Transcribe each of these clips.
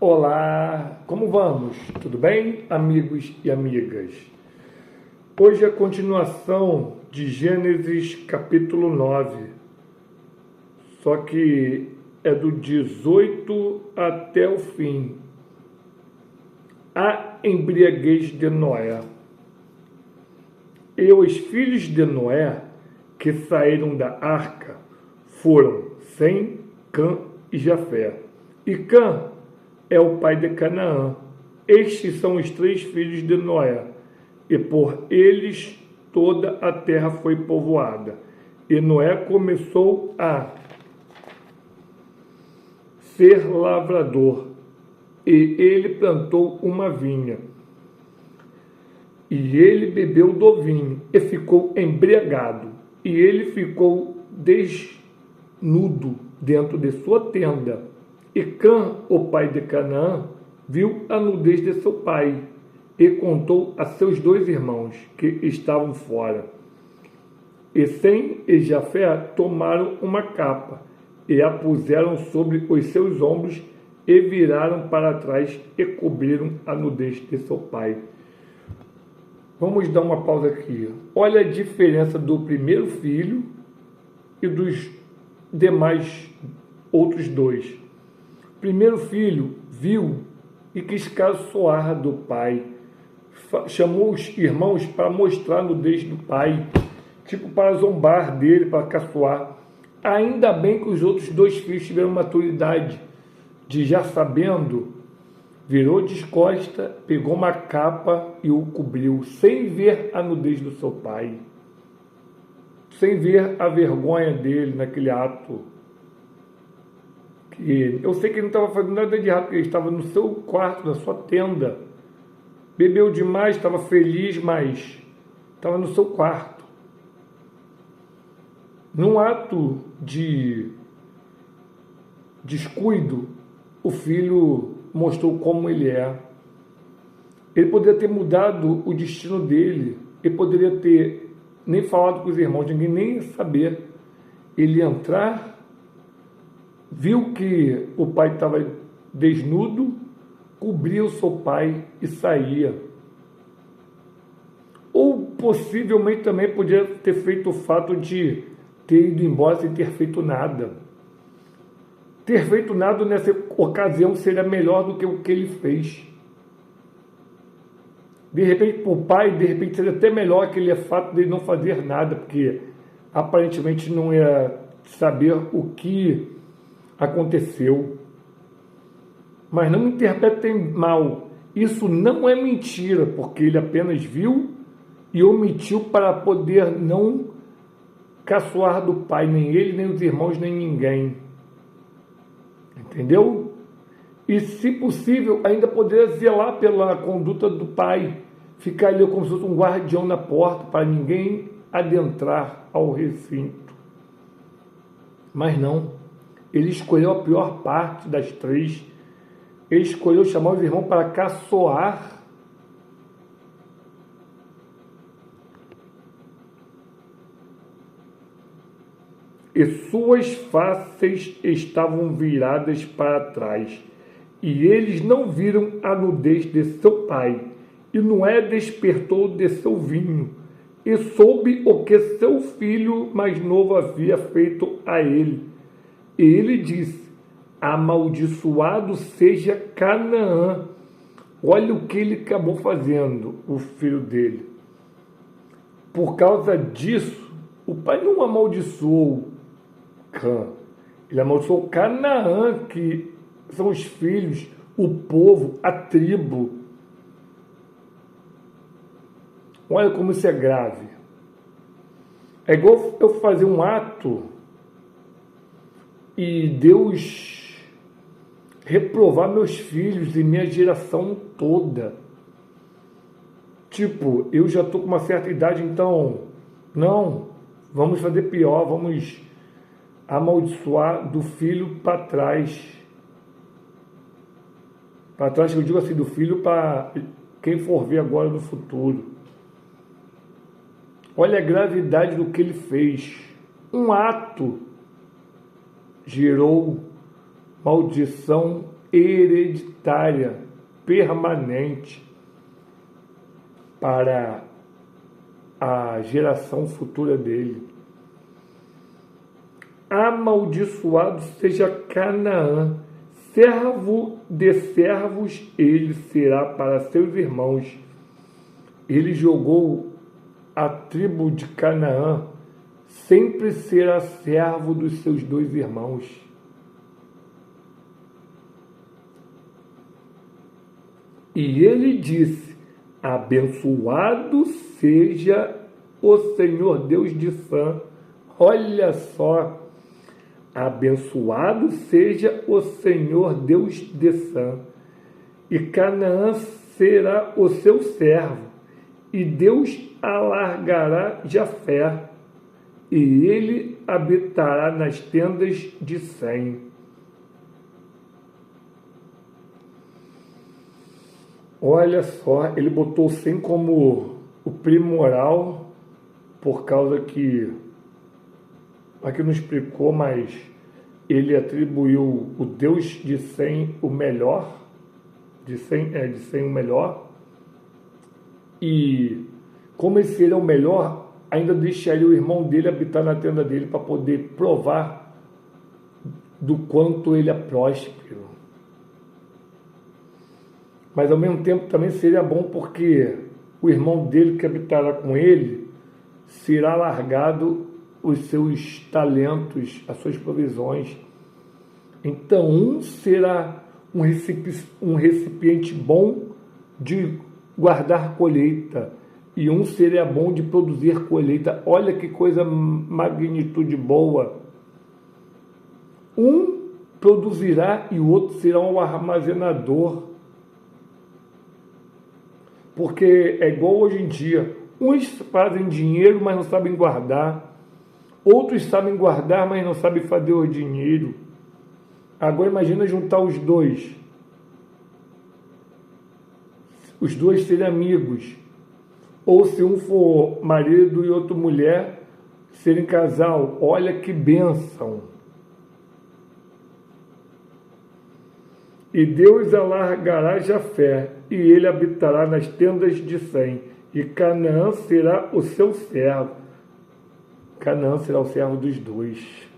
Olá, como vamos? Tudo bem, amigos e amigas? Hoje é a continuação de Gênesis capítulo 9, só que é do 18 até o fim. A embriaguez de Noé. E os filhos de Noé que saíram da arca foram Sem, Cã e Jafé. E Cã é o pai de Canaã. Estes são os 3 filhos de Noé, e por eles toda a terra foi povoada. E Noé começou a ser lavrador, e ele plantou uma vinha. E ele bebeu do vinho, e ficou embriagado, e ele ficou desnudo dentro de sua tenda. E Cã, o pai de Canaã, viu a nudez de seu pai, e contou a seus 2 irmãos, que estavam fora. E Sem e Jafé tomaram uma capa, e a puseram sobre os seus ombros, e viraram para trás, e cobriram a nudez de seu pai. Vamos dar uma pausa aqui. Olha a diferença do primeiro filho e dos demais outros 2. O primeiro filho viu e quis caçoar do pai. Chamou os irmãos para mostrar a nudez do pai, tipo para zombar dele, para caçoar. Ainda bem que os outros 2 filhos tiveram maturidade de, já sabendo, virou de costa, pegou uma capa e o cobriu, sem ver a nudez do seu pai, sem ver a vergonha dele naquele ato. Que eu sei que ele não estava fazendo nada de errado, porque ele estava no seu quarto, na sua tenda. Bebeu demais, estava feliz, mas estava no seu quarto. Num ato de descuido, o filho mostrou como ele é. Ele poderia ter mudado o destino dele. Ele poderia ter nem falado com os irmãos, ninguém nem ia saber. Ele ia entrar, viu que o pai estava desnudo, cobria o seu pai e saía. Ou possivelmente também podia ter feito o fato de ter ido embora sem ter feito nada. Ter feito nada nessa ocasião seria melhor do que o que ele fez. De repente, para o pai, de repente seria até melhor aquele fato de ele não fazer nada, porque aparentemente não ia saber o que aconteceu. Mas não me interpretem mal. Isso não é mentira, porque ele apenas viu e omitiu para poder não caçoar do pai, nem ele, nem os irmãos, nem ninguém. Entendeu? E, se possível, ainda poderia zelar pela conduta do pai, ficar ali como se fosse um guardião na porta para ninguém adentrar ao recinto. Mas não. Ele escolheu a pior parte das 3. Ele escolheu chamar os irmãos para caçoar. E suas faces estavam viradas para trás, e eles não viram a nudez de seu pai. E Noé despertou de seu vinho, e soube o que seu filho mais novo havia feito a ele. E ele disse: amaldiçoado seja Canaã. Olha o que ele acabou fazendo, o filho dele. Por causa disso, o pai não amaldiçoou Cã. Ele amaldiçoou Canaã, que são os filhos, o povo, a tribo. Olha como isso é grave. É igual eu fazer um ato e Deus reprovar meus filhos e minha geração toda. Tipo, eu já estou com uma certa idade, então, não, vamos fazer pior, vamos amaldiçoar do filho para trás. Para trás, eu digo assim, do filho para quem for ver agora no futuro. Olha a gravidade do que ele fez. Um ato gerou maldição hereditária, permanente, para a geração futura dele. Amaldiçoado seja Canaã, servo de servos ele será para seus irmãos. Ele jogou a tribo de Canaã, sempre será servo dos seus dois irmãos. E ele disse: abençoado seja o Senhor Deus de Sam. Olha só, abençoado seja o Senhor Deus de Sam, e Canaã será o seu servo, e Deus alargará Jafé, e ele habitará nas tendas de Sem. Olha só, ele botou Sem como o primoral, por causa que, aqui não explicou, mas ele atribuiu o Deus de Sem o melhor, de Sem o melhor, e como esse seria o melhor, ainda deixaria o irmão dele habitar na tenda dele para poder provar do quanto ele é próspero. Mas ao mesmo tempo também seria bom porque o irmão dele que habitará com ele será largado os seus talentos, as suas provisões. Então um será um recipiente bom de guardar colheita, e um seria bom de produzir colheita. Olha que coisa, magnitude boa. Um produzirá e o outro será um armazenador. Porque é igual hoje em dia. Uns fazem dinheiro, mas não sabem guardar. Outros sabem guardar, mas não sabem fazer o dinheiro. Agora imagina juntar os dois. Os dois serem amigos. Ou se um for marido e outro mulher, serem casal. Olha que bênção. E Deus alargará Jafé, e ele habitará nas tendas de Sem, e Canaã será o seu servo. Canaã será o servo dos dois.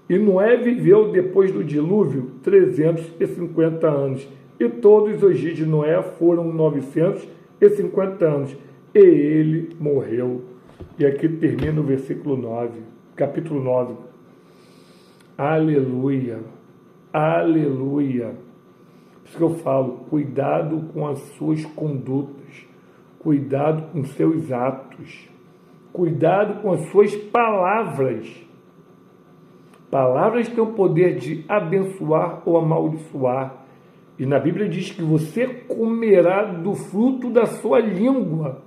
E Noé viveu depois do dilúvio 350 anos, e todos os dias de Noé foram 950 anos, e ele morreu. E aqui termina o versículo 9, capítulo 9. Aleluia, aleluia. Por isso que eu falo, cuidado com as suas condutas, cuidado com seus atos, cuidado com as suas palavras. Palavras têm o poder de abençoar ou amaldiçoar. E na Bíblia diz que você comerá do fruto da sua língua.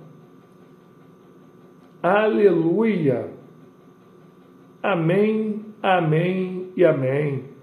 Aleluia. Amém, amém e amém.